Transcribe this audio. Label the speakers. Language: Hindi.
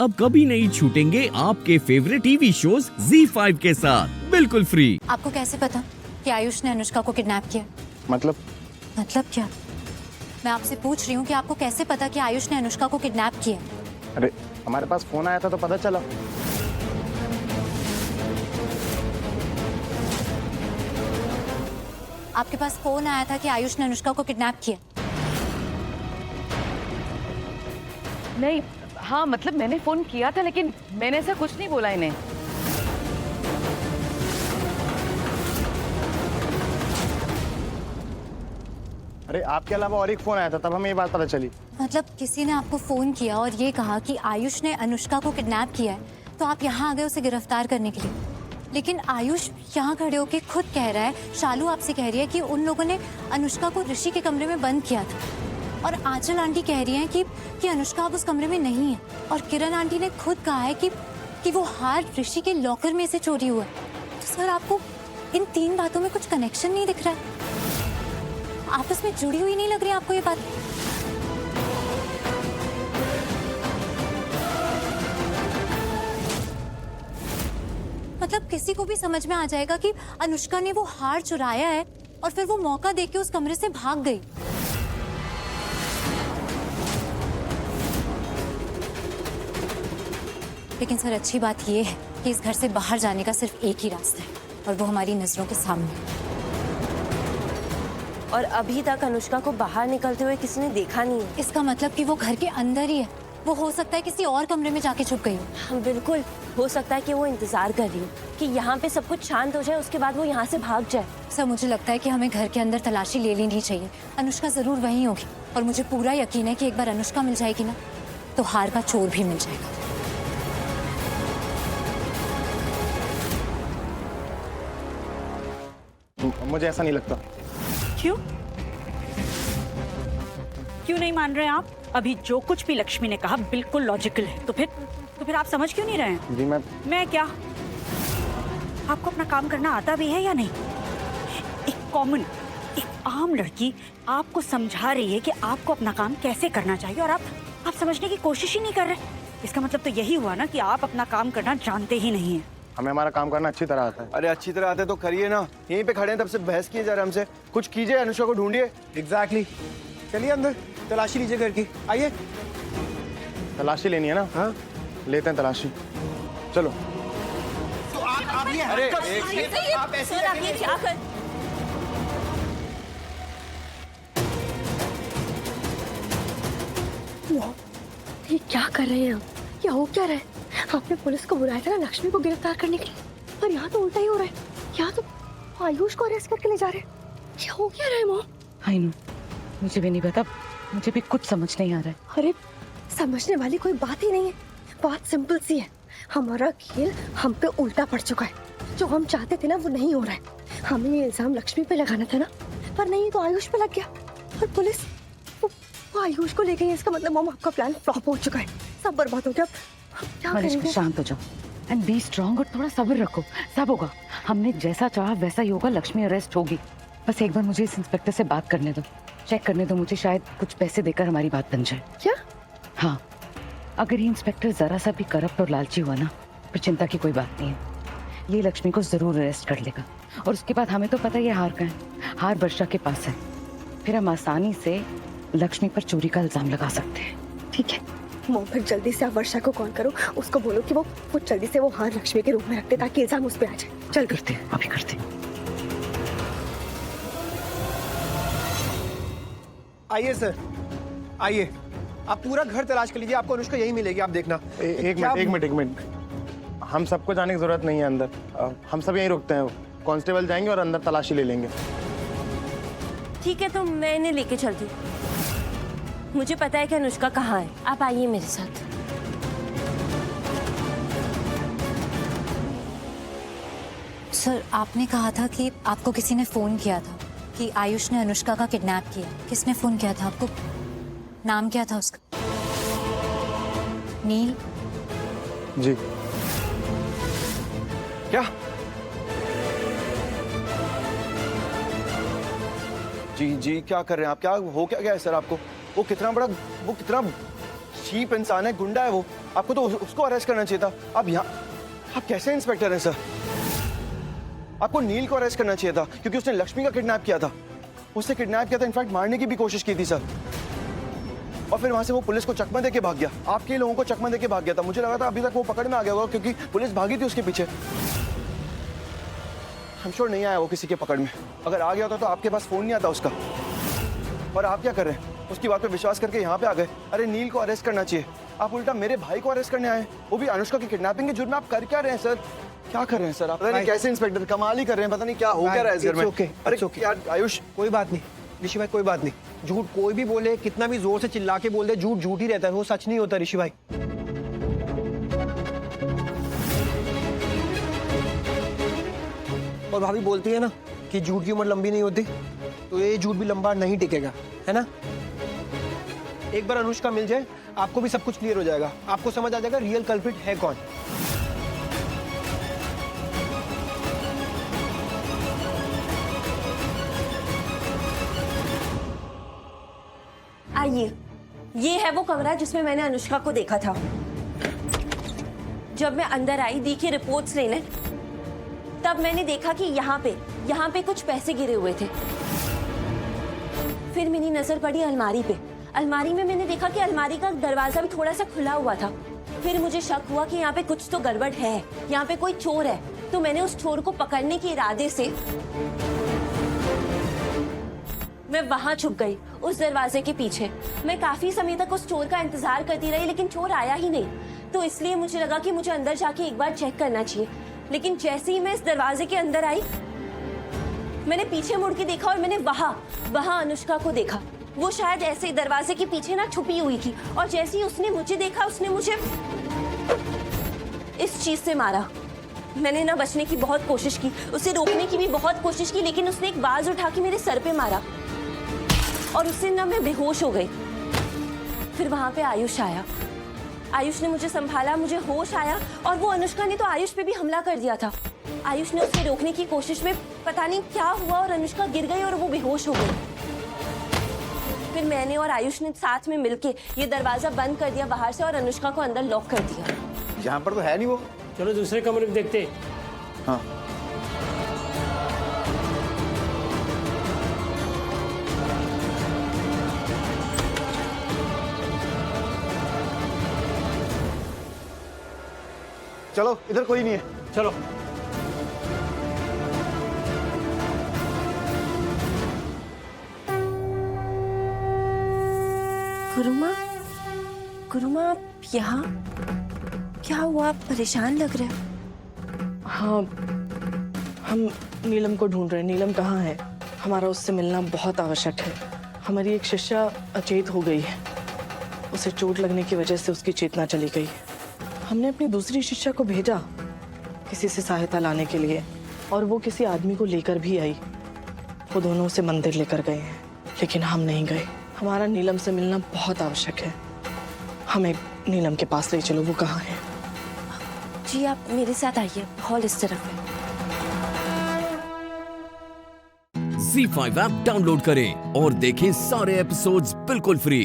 Speaker 1: अब कभी नहीं छूटेंगे आपके फेवरेट टीवी शोज ZEE5 के साथ बिल्कुल फ्री।
Speaker 2: आपको कैसे पता कि आयुष ने अनुष्का को किडनैप किया?
Speaker 3: मतलब
Speaker 2: क्या? मैं आपसे पूछ रही हूँ कि आपको कैसे पता कि आयुष ने अनुष्का को किडनैप किया?
Speaker 3: अरे हमारे पास फोन आया था तो पता चला।
Speaker 2: आपके पास फोन आया था कि आयुष ने अनुष्का को किडनैप किया?
Speaker 4: नहीं, हाँ मतलब मैंने फोन किया था लेकिन मैंने ऐसा कुछ नहीं बोला इन्हें।
Speaker 3: अरे आपके अलावा और एक फोन आया था तब हमें ये बात पता चली।
Speaker 2: मतलब किसी ने आपको फोन किया और ये कहा कि आयुष ने अनुष्का को किडनैप किया है, तो आप यहाँ आ गए उसे गिरफ्तार करने के लिए। लेकिन आयुष यहाँ खड़े होके खुद कह रहा है, शालू आपसे कह रही है कि उन लोगों ने अनुष्का को ऋषि के कमरे में बंद किया था, और आंचल आंटी कह रही हैं कि अनुष्का अब उस कमरे में नहीं है, और किरण आंटी ने खुद कहा है कि वो हार ऋषि के लॉकर में से चोरी हुआ है। तो सर आपको इन तीन बातों में कुछ कनेक्शन नहीं दिख रहा है? आपस में जुड़ी हुई नहीं लग रही आपको ये बात? मतलब किसी को भी समझ में आ जाएगा कि अनुष्का ने वो हार चुराया है और फिर वो मौका देके उस कमरे से भाग गई। लेकिन सर अच्छी बात ये है कि इस घर से बाहर जाने का सिर्फ एक ही रास्ता है, और वो हमारी नजरों के सामने।
Speaker 5: और अभी तक अनुष्का को बाहर निकलते हुए किसी ने देखा नहीं है।
Speaker 2: इसका मतलब कि वो घर के अंदर ही है। वो हो सकता है किसी और कमरे में जाके छुप गई हो।
Speaker 5: हाँ बिल्कुल, हो सकता है कि वो इंतजार कर रही हो कि यहाँ पे सब कुछ शांत हो जाए, उसके बाद वो यहाँ से भाग जाए।
Speaker 2: सर मुझे लगता है कि हमें घर के अंदर तलाशी ले लेनी चाहिए। अनुष्का जरूर वहीं होगी, और मुझे पूरा यकीन है कि एक बार अनुष्का मिल जाएगी ना, तो हार का चोर भी मिल जाएगा।
Speaker 3: मुझे ऐसा नहीं लगता।
Speaker 6: क्यों नहीं मान रहे आप? अभी जो कुछ भी लक्ष्मी ने कहा बिल्कुल लॉजिकल है, तो फिर आप समझ क्यों नहीं रहे हैं?
Speaker 3: जी
Speaker 6: मैं क्या, आपको अपना काम करना आता भी है या नहीं? एक आम लड़की आपको समझा रही है कि आपको अपना काम कैसे करना चाहिए, और आप समझने की कोशिश ही नहीं कर रहे। इसका मतलब तो यही हुआ ना कि आप अपना काम करना जानते ही नहीं है।
Speaker 3: हमें हमारा काम करना अच्छी तरह आता है।
Speaker 7: अरे अच्छी तरह आते तो करिए ना, यहीं पे खड़े हैं तब से बहस किए जा रहे हमसे। कुछ कीजिए, अनुष्का को ढूंढिए।
Speaker 8: एग्जैक्टली। चलिए अंदर तलाशी लीजिए घर की, आइए।
Speaker 3: तलाशी लेनी है ना? हाँ लेते हैं तलाशी, चलो।
Speaker 8: तो आप ये
Speaker 7: अरे
Speaker 8: आप ऐसे
Speaker 5: सर, आप ये क्या कर?
Speaker 9: ये क्या कर रहे हैं आप? क्या हो क्या रहा है? आपने पुलिस को बुलाया था ना लक्ष्मी को गिरफ्तार करने के लिए, पर यहाँ तो उल्टा ही हो रहा है। यहाँ तो आयुष को अरेस्ट करके ले जा रहे हैं। क्या हो क्या रहा है मॉम?
Speaker 4: आई नो, मुझे भी नहीं पता, मुझे भी कुछ समझ नहीं आ रहा है।
Speaker 9: अरे समझने वाली कोई बात ही नहीं है, बात सिंपल सी है। हमारा खेल हम पे उल्टा पड़ चुका है। जो हम चाहते थे ना वो नहीं हो रहा है। हमें ये इल्जाम लक्ष्मी पे लगाना था ना, पर नहीं तो आयुष पे लग गया। और पुलिस वो आयुष को ले गई। इसका मतलब मॉम आपका प्लान फ्लॉप हो चुका है, सब बर्बाद हो गया। क्या करेंगे?
Speaker 4: शांत हो जाओ एंड बी स्ट्रॉन्ग, और थोड़ा सब्र रखो, सब होगा। हमने जैसा चाहा वैसा ही होगा, लक्ष्मी अरेस्ट होगी। बस एक बार मुझे इस इंस्पेक्टर से बात करने दो, चेक करने दो मुझे, शायद कुछ पैसे देकर हमारी बात बन जाए।
Speaker 9: क्या?
Speaker 4: हाँ, अगर ये इंस्पेक्टर जरा सा भी करप्ट और लालची हुआ ना, फिर चिंता की कोई बात नहीं है। ये लक्ष्मी को जरूर अरेस्ट कर लेगा, और उसके बाद हमें तो पता ही है हार का है, हार वर्षा के पास है। फिर हम आसानी से लक्ष्मी पर चोरी का इल्जाम लगा सकते हैं।
Speaker 9: ठीक है मॉम, फिर जल्दी से आप वर्षा को कॉल करो, उसको बोलो कि वो जल्दी से वो हार लक्ष्मी के रूप में रखते ताकि इल्जाम उस पे आ जाए। चल
Speaker 4: करते हैं, अभी करते हैं।
Speaker 8: आइए सर, आइए। आप पूरा घर तलाश कर लीजिए, आपको अनुष्का यही मिलेगी, आप देखना।
Speaker 3: एक मिनट, हम सबको जाने की जरूरत नहीं है अंदर। हम सब यहीं रुकते हैं, कांस्टेबल जाएंगे और अंदर तलाशी ले लेंगे।
Speaker 5: ठीक है, तो मैं इन्हें लेके चलती हूँ। मुझे पता है कि अनुष्का कहाँ है। आप आइए मेरे साथ।
Speaker 2: सर आपने कहा था कि आपको किसी ने फोन किया था कि आयुष ने अनुष्का का किडनैप किया। किसने फोन किया था आपको? नाम क्या था उसका? नील?
Speaker 3: जी।
Speaker 7: क्या? जी क्या कर रहे हैं आप? क्या हो क्या गया है सर आपको? वो कितना चीप इंसान है, गुंडा है वो। आपको तो उसको अरेस्ट करना चाहिए था। आप यहाँ, आप कैसे इंस्पेक्टर हैं सर? आपको नील को अरेस्ट करना चाहिए था क्योंकि उसने लक्ष्मी का किडनैप किया था। उसने किडनैप किया था, इनफैक्ट मारने की भी कोशिश की थी सर। और फिर वहां से वो पुलिस को चकमा देके भाग गया, आपके लोगों को चकमा देके भाग गया था। मुझे लगा था अभी तक वो पकड़ में आ गया होगा क्योंकि पुलिस भागी थी उसके पीछे। हम श्योर नहीं आया वो किसी के पकड़ में। अगर आ गया होता तो आपके पास फोन नहीं आता उसका। और आप क्या कर रहे हैं? उसकी बात पे विश्वास करके यहाँ पे आ गए। अरे नील को अरेस्ट करना चाहिए, आप उल्टा मेरे भाई को अरेस्ट करने आए, वो भी अनुष्का की किडनैपिंग के जुर्म में। आप कर क्या रहे हैं सर? क्या कर रहे हैं सर आप? पता नहीं कैसे इंस्पेक्टर कमाल ही कर रहे हैं, पता नहीं क्या हो क्या रहा है इस घर में। अरे यार आयुष,
Speaker 8: कोई बात नहीं ऋषि भाई, कोई बात नहीं। झूठ कोई भी बोले, कितना भी जोर से चिल्ला के बोल दे, झूठ झूठ ही रहता है, वो सच नहीं होता ऋषि भाई। और भाभी बोलती है ना कि झूठ की उम्र लंबी नहीं होती, तो ये झूठ भी लंबा नहीं टिकेगा, है ना? एक बार अनुष्का मिल जाए, आपको भी सब कुछ क्लियर हो जाएगा। आपको समझ आ जाएगा रियल कल्प्रिट है कौन।
Speaker 5: आइए, ये है वो कमरा जिसमें मैंने अनुष्का को देखा था। जब मैं अंदर आई दी की रिपोर्ट्स लेने, तब मैंने देखा कि यहाँ पे कुछ पैसे गिरे हुए थे। फिर मेरी नजर पड़ी अलमारी पे। अलमारी में मैंने देखा कि अलमारी का दरवाजा भी थोड़ा सा खुला हुआ था। फिर मुझे शक हुआ कि यहाँ पे कुछ तो गड़बड़ है, यहाँ पे कोई चोर है। तो मैंने उस चोर को पकड़ने के इरादे से मैं वहां छुप गई, उस दरवाजे के पीछे। मैं काफी समय तक उस चोर का इंतजार करती रही, लेकिन चोर आया ही नहीं। तो इसलिए मुझे लगा कि मुझे अंदर जाके एक बार चेक करना चाहिए। लेकिन जैसे ही मैं इस दरवाजे के अंदर आई, मैंने पीछे मुड़ के देखा और मैंने वहां अनुष्का को देखा। वो शायद ऐसे ही दरवाजे के पीछे ना छुपी हुई थी। और जैसे ही उसने मुझे देखा, उसने मुझे इस चीज से मारा। मैंने ना बचने की बहुत कोशिश की, उसे रोकने की भी बहुत कोशिश की, लेकिन उसने एक बाज उठा के मेरे सर पे मारा और उससे ना मैं बेहोश हो गई। फिर वहां पे आयुष आया। आयुष ने मुझे संभाला, मुझे होश आया। और वो अनुष्का ने तो आयुष पे भी हमला कर दिया था। आयुष ने उसे रोकने की कोशिश में पता नहीं क्या हुआ और अनुष्का गिर गई और वो बेहोश हो गई। फिर मैंने और आयुष ने साथ में मिलके ये दरवाजा बंद कर दिया बाहर से और अनुष्का को अंदर लॉक कर दिया।
Speaker 7: यहाँ पर तो है नहीं वो।
Speaker 10: चलो दूसरे कमरे में देखते।
Speaker 7: हाँ चलो, इधर कोई नहीं है।
Speaker 10: चलो।
Speaker 5: गुरुमा आप यहाँ? क्या हुआ, आप परेशान लग रहे हैं?
Speaker 11: हाँ, हम नीलम को ढूंढ रहे हैं। नीलम कहाँ है? हमारा उससे मिलना बहुत आवश्यक है। हमारी एक शिष्या अचेत हो गई है। उसे चोट लगने की वजह से उसकी चेतना चली गई। हमने अपनी दूसरी शिष्या को भेजा किसी से सहायता लाने के लिए, और वो किसी आदमी को लेकर भी आई। वो दोनों उसे मंदिर लेकर गए हैं, लेकिन हम नहीं गए। हमारा नीलम से मिलना बहुत आवश्यक है। हमें नीलम के पास ले चलो। वो कहाँ है?
Speaker 5: जी आप मेरे साथ आइए, हॉल इस तरफ है।
Speaker 1: Z5 ऐप डाउनलोड करें और देखें सारे एपिसोड्स बिल्कुल फ्री।